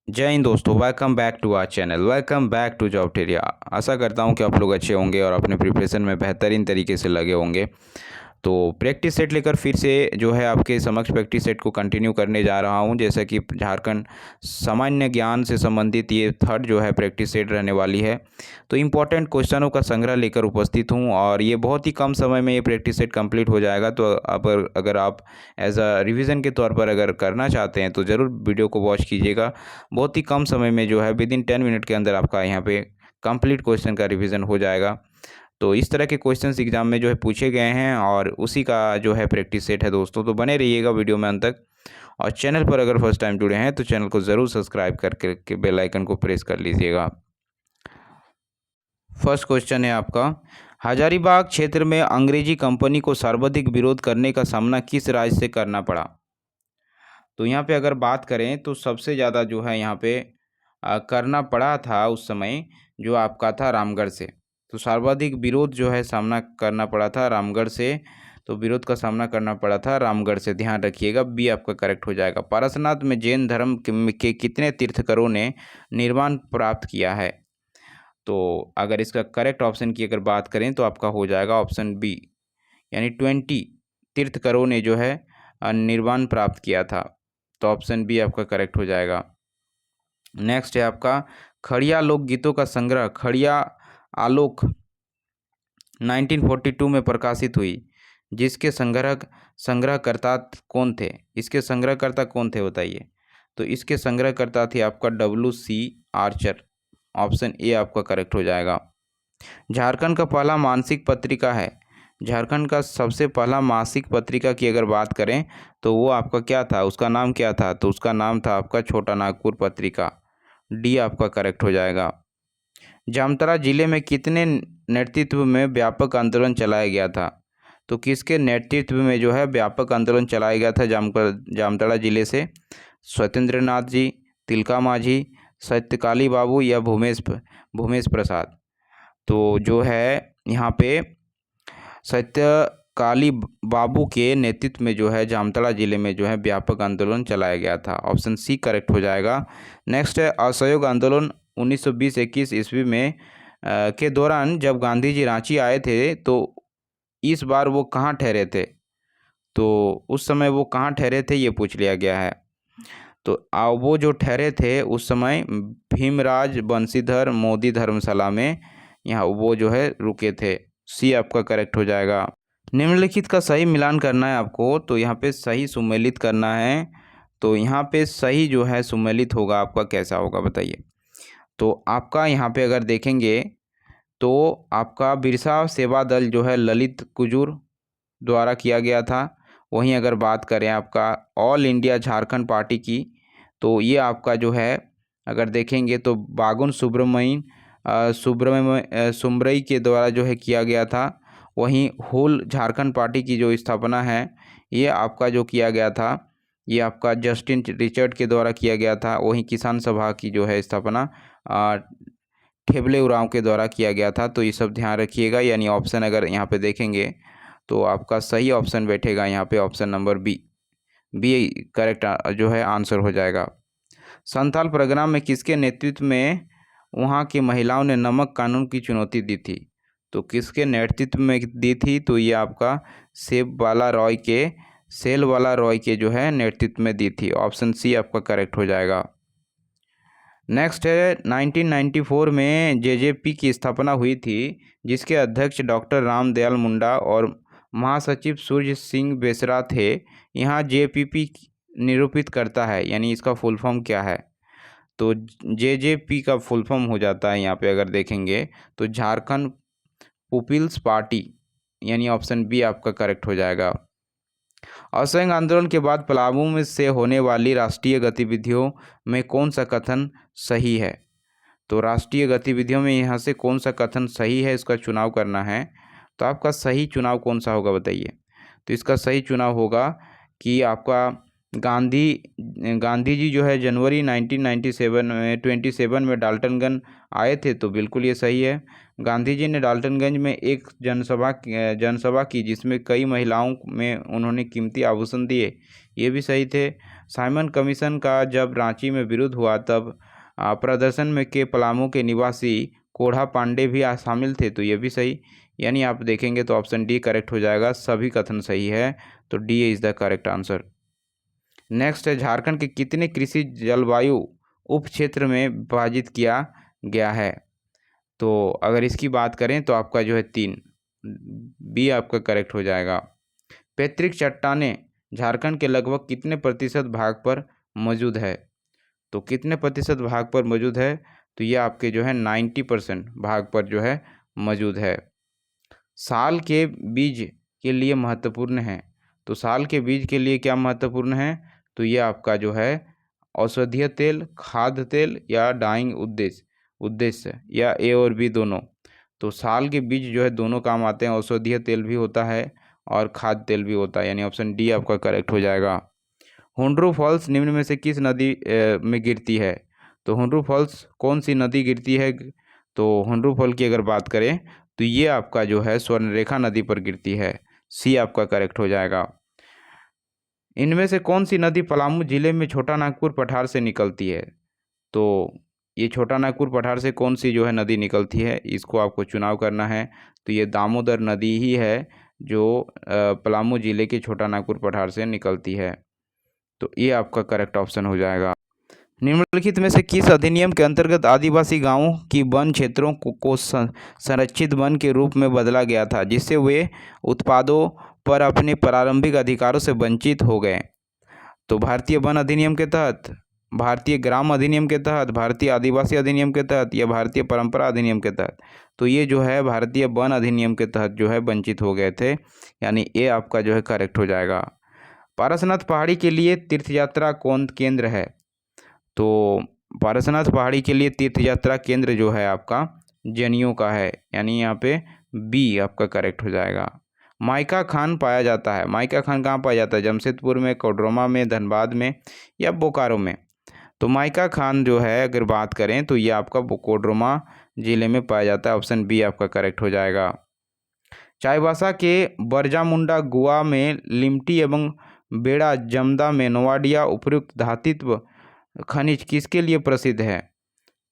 जय हिंद दोस्तों, welcome back to our channel. Welcome back to Jobteria. आशा करता हूं कि आप लोग अच्छे होंगे और अपने प्रिपरेशन में बेहतरीन तरीके से लगे होंगे। तो प्रैक्टिस सेट लेकर फिर से जो है आपके समक्ष प्रैक्टिस सेट को कंटिन्यू करने जा रहा हूं। जैसा कि झारखंड सामान्य ज्ञान से संबंधित ये थर्ड जो है प्रैक्टिस सेट रहने वाली है। तो इम्पोर्टेंट क्वेश्चनों का संग्रह लेकर उपस्थित हूं और ये बहुत ही कम समय में ये प्रैक्टिस सेट कंप्लीट हो जाएगा। तो अगर आप एज अ रिवीजन के तौर पर अगर करना चाहते हैं तो ज़रूर वीडियो को वॉच कीजिएगा। बहुत ही कम समय में जो है विदिन 10 मिनट के अंदर आपका यहाँ पे कंप्लीट क्वेश्चन का रिवीजन हो जाएगा। तो इस तरह के क्वेश्चंस एग्जाम में जो है पूछे गए हैं और उसी का जो है प्रैक्टिस सेट है दोस्तों। तो बने रहिएगा वीडियो में अंत तक। और चैनल पर अगर फर्स्ट टाइम जुड़े हैं तो चैनल को ज़रूर सब्सक्राइब करके बेल आइकन को प्रेस कर लीजिएगा। फर्स्ट क्वेश्चन है आपका, हजारीबाग क्षेत्र में अंग्रेजी कंपनी को सर्वाधिक विरोध करने का सामना किस राज्य से करना पड़ा? तो यहाँ पे अगर बात करें तो सबसे ज़्यादा जो है यहाँ पे करना पड़ा था उस समय जो आपका था रामगढ़ से। तो सर्वाधिक विरोध जो है सामना करना पड़ा था रामगढ़ से। तो विरोध का सामना करना पड़ा था रामगढ़ से, ध्यान रखिएगा। बी आपका करेक्ट हो जाएगा। पारसनाथ में जैन धर्म के कितने तीर्थंकरों ने निर्वाण प्राप्त किया है? तो अगर इसका करेक्ट ऑप्शन की अगर बात करें तो आपका हो जाएगा ऑप्शन बी, यानी 20 तीर्थंकरों ने जो है निर्वाण प्राप्त किया था। तो ऑप्शन बी आपका करेक्ट हो जाएगा। नेक्स्ट है आपका, खड़िया लोकगीतों का संग्रह खड़िया आलोक 1942 में प्रकाशित हुई, जिसके संग्रहकर्ता कौन थे? इसके संग्रहकर्ता कौन थे बताइए? तो इसके संग्रहकर्ता थे आपका WC आर्चर। ऑप्शन ए आपका करेक्ट हो जाएगा। झारखंड का पहला मासिक पत्रिका है, झारखंड का सबसे पहला मासिक पत्रिका की अगर बात करें तो वो आपका क्या था, उसका नाम क्या था? तो उसका नाम था आपका छोटा नागपुर पत्रिका। डी आपका करेक्ट हो जाएगा। जामताड़ा जिले में कितने नेतृत्व में व्यापक आंदोलन चलाया गया था? तो किसके नेतृत्व में जो है व्यापक आंदोलन चलाया गया था जामताड़ा जिले से? स्वतंत्र नाथ जी, तिलका माझी, सत्यकाली बाबू या भूमेश प्रसाद? तो जो है यहाँ पे सत्यकाली बाबू के नेतृत्व में जो है जामताड़ा जिले में जो है व्यापक आंदोलन चलाया गया था। ऑप्शन सी करेक्ट हो जाएगा। नेक्स्ट है, असहयोग आंदोलन 1920-21 ईस्वी में के दौरान जब गांधी जी रांची आए थे तो इस बार वो कहाँ ठहरे थे? तो उस समय वो कहाँ ठहरे थे ये पूछ लिया गया है। तो वो जो ठहरे थे उस समय भीमराज बंशीधर मोदी धर्मशाला में यहाँ वो जो है रुके थे। सी आपका करेक्ट हो जाएगा। निम्नलिखित का सही मिलान करना है आपको। तो यहाँ पे सही सुमेलित करना है। तो यहाँ पे सही जो है सुमेलित होगा आपका कैसा होगा बताइए? तो आपका यहाँ पे अगर देखेंगे तो आपका बिरसा सेवा दल जो है ललित कुजूर द्वारा किया गया था। वहीं अगर बात करें आपका ऑल इंडिया झारखंड पार्टी की तो ये आपका जो है अगर देखेंगे तो बागुन सुब्रमई के द्वारा जो है किया गया था। वहीं होल झारखंड पार्टी की जो स्थापना है ये आपका जो किया गया था ये आपका जस्टिन रिचर्ड के द्वारा किया गया था। वहीं किसान सभा की जो है स्थापना ठेबले उरांव के द्वारा किया गया था। तो ये सब ध्यान रखिएगा। यानी ऑप्शन अगर यहाँ पे देखेंगे तो आपका सही ऑप्शन बैठेगा यहाँ पे option number B. B correct जो है आंसर हो जाएगा। संथाल परगना में किसके नेतृत्व में वहाँ की महिलाओं ने नमक कानून की चुनौती दी थी? तो किसके नेतृत्व में दी थी? तो ये आपका सेलवाला रॉय के जो है नेतृत्व में दी थी। ऑप्शन सी आपका करेक्ट हो जाएगा। नेक्स्ट है, 1994 में जेजेपी की स्थापना हुई थी, जिसके अध्यक्ष डॉक्टर रामदयाल मुंडा और महासचिव सूर्य सिंह बेसरा थे। यहाँ जेपीपी निरूपित करता है, यानी इसका फुल फॉर्म क्या है? तो जेजेपी का फुल फॉर्म हो जाता है यहाँ पे अगर देखेंगे तो झारखंड पीपल्स पार्टी, यानी ऑप्शन बी आपका करेक्ट हो जाएगा। असहयोग आंदोलन के बाद पलामू में से होने वाली राष्ट्रीय गतिविधियों में कौन सा कथन सही है? तो राष्ट्रीय गतिविधियों में यहाँ से कौन सा कथन सही है इसका चुनाव करना है। तो आपका सही चुनाव कौन सा होगा बताइए? तो इसका सही चुनाव होगा कि आपका गांधी जी जो है जनवरी 1997 में 27 में डाल्टनगंज आए थे, तो बिल्कुल ये सही है। गांधी जी ने डाल्टनगंज में एक जनसभा की जिसमें कई महिलाओं में उन्होंने कीमती आभूषण दिए, ये भी सही थे। साइमन कमीशन का जब रांची में विरोध हुआ तब प्रदर्शन में के पलामू के निवासी कोढ़ा पांडे भी शामिल थे, तो ये भी सही। यानी आप देखेंगे तो ऑप्शन डी करेक्ट हो जाएगा, सभी कथन सही है, तो D is the correct answer. Next है, झारखंड के कितने कृषि जलवायु उप क्षेत्र में विभाजित किया गया है? तो अगर इसकी बात करें तो आपका जो है 3, बी आपका करेक्ट हो जाएगा। पैतृक चट्टानें झारखंड के लगभग कितने प्रतिशत भाग पर मौजूद है? तो कितने प्रतिशत भाग पर मौजूद है? तो ये आपके जो है 90% भाग पर जो है मौजूद है। साल के बीज के लिए महत्वपूर्ण है, तो साल के बीज के लिए क्या महत्वपूर्ण है? तो ये आपका जो है औषधीय तेल, खाद्य तेल या डाइंग उद्देश्य या ए और बी दोनों। तो साल के बीज जो है दोनों काम आते हैं, औषधीय तेल भी होता है और खाद्य तेल भी होता है, यानी ऑप्शन डी आपका करेक्ट हो जाएगा। हुंड्रू फॉल्स निम्न में से किस नदी में गिरती है? तो हुंड्रू फॉल्स कौन सी नदी गिरती है? तो हुंड्रू फॉल की अगर बात करें तो ये आपका जो है स्वर्णरेखा नदी पर गिरती है, सी आपका करेक्ट हो जाएगा। इनमें से कौन सी नदी पलामू जिले में छोटा नागपुर पठार से निकलती है? तो ये छोटा नागपुर पठार से कौन सी जो है नदी निकलती है, इसको आपको चुनाव करना है। तो ये दामोदर नदी ही है जो पलामू जिले के छोटा नागपुर पठार से निकलती है, तो ये आपका करेक्ट ऑप्शन हो जाएगा। निम्नलिखित में से किस अधिनियम के अंतर्गत आदिवासी गांवों की वन क्षेत्रों को संरक्षित वन के रूप में बदला गया था, जिससे वे उत्पादों पर अपने प्रारंभिक अधिकारों से वंचित हो गए? तो भारतीय वन अधिनियम के तहत, भारतीय ग्राम अधिनियम के तहत, भारतीय आदिवासी अधिनियम के तहत या भारतीय परंपरा अधिनियम के तहत? तो ये जो है भारतीय वन अधिनियम के तहत जो है वंचित हो गए थे, यानी ये आपका जो है करेक्ट हो जाएगा। पारसनाथ पहाड़ी के लिए तीर्थयात्रा कौन केंद्र है? तो पारसनाथ पहाड़ी के लिए तीर्थयात्रा केंद्र जो है आपका जनेऊ का है, यानी यहाँ पे बी आपका करेक्ट हो जाएगा। माइका खान पाया जाता है, माइका खान कहाँ पाया जाता है? जमशेदपुर में, कोडरमा में, धनबाद में या बोकारो में? तो माइका खान जो है अगर बात करें तो ये आपका कोडरमा जिले में पाया जाता है, ऑप्शन बी आपका करेक्ट हो जाएगा। चाईबासा के बरजामुंडा गुआ में लिमटी एवं बेड़ा जमदा में नोवाडिया उपयुक्त धातुत्व खनिज किसके लिए प्रसिद्ध है?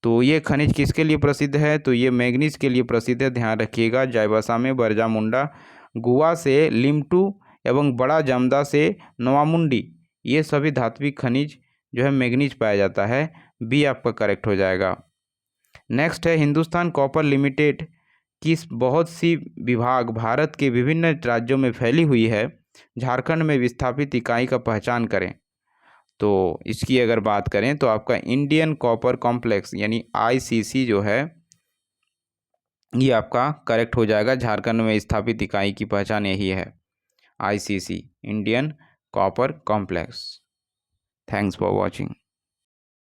तो ये खनिज किसके लिए प्रसिद्ध है? तो ये मैग्नीज के लिए प्रसिद्ध है, ध्यान रखिएगा। चाईबासा में बरजामुंडा गुआ से लिमटू एवं बड़ा जमदा से नवामुंडी, ये सभी धात्विक खनिज जो है मैग्नीज पाया जाता है, बी आपका करेक्ट हो जाएगा। नेक्स्ट है, हिंदुस्तान कॉपर लिमिटेड की बहुत सी विभाग भारत के विभिन्न राज्यों में फैली हुई है, झारखंड में विस्थापित इकाई का पहचान करें। तो इसकी अगर बात करें तो आपका इंडियन कॉपर कॉम्प्लेक्स यानी आईसीसी जो है ये आपका करेक्ट हो जाएगा। झारखंड में स्थापित इकाई की पहचान यही है, ICC, Indian copper complex. Thanks for watching.